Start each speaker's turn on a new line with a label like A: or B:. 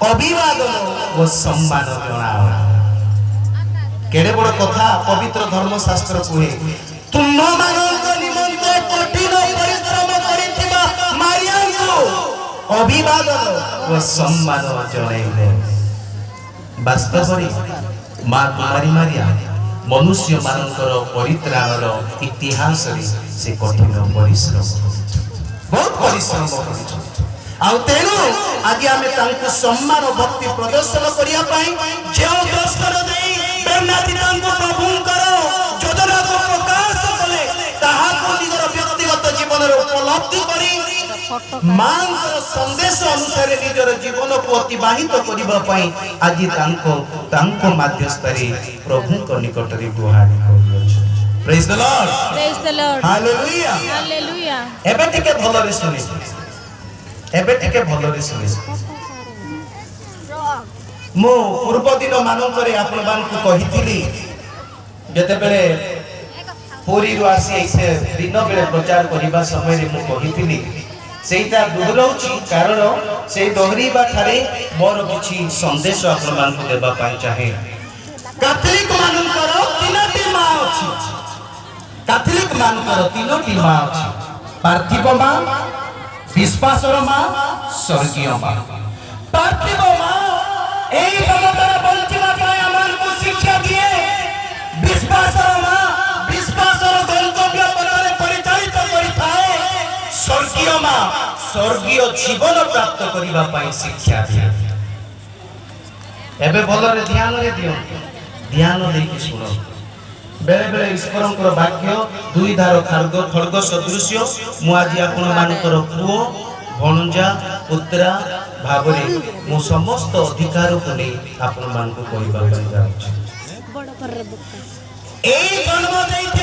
A: अभिवादन ओ सम्मान जणाओ केड़े बड़ कथा पवित्र धर्मशास्त्र कहे तुम मानक निमंते कठिन परिश्रम करिथिबा मारियाको अभिवादन ओ सम्मान जणाइले वास्तव में मां कुमारी मारिया मनुष्य मानकर परित्राणर इतिहास से कठिन परिश्रम बहुत परिश्रम कर तेणु आज आम सम्मान भक्ति प्रदर्शन करने जो दर्शन प्रभुंकर योजना को प्रकाश कले निजर व्यक्तिगत जीवन उपलब्धि कर मां संदेश अनुसार निजर जीवन को अतिबाहित करने आज मध्यस्थ प्रभु निकट गुहारी praise the Lord
B: praise the Lord
A: hallelujah
B: hallelujah
A: एबे टिके भलो रे सुनि एबे टिके भलो रे सुनि मो पूर्व दिन मानकरे आपण मानकु कहिथिली जते बेले पुरी रु आसी ऐसे दिन बेले प्रचार करिबा समय रे मो कहिथिली सेटा दुहरौची कारण से दोहरीबा ठारे मोर किछि संदेश आपण मानकु देबा पाई चाहे कैथोलिक मानकर तीनोटी मां अछि कैथोलिक मानकर तीनोटी मां अछि पार्थिव मां विश्वासर मां स्वर्गीय मां पार्थिव मां एई जगतर बंचिबा पाए हमनको शिक्षा दिए विश्वासर मां विश्वासर गंतव्य पथरे परिचालित करिथाए स्वर्गीय मां स्वर्गीय जीवन प्राप्त करिबा पाए शिक्षा दिए एबे भलरे ध्यान रे दियो ध्यान देकी सुनो बेले बेले ईश्वरंकर वाक्य दुई धार खड्ग सदृश्य मु आज आपण मानकर पुओ भणजा पुत्रा भावरे मु समस्त अधिकार को नै आपण मान को कहबा पई जाउछ बड़ पर ए जन्म देइते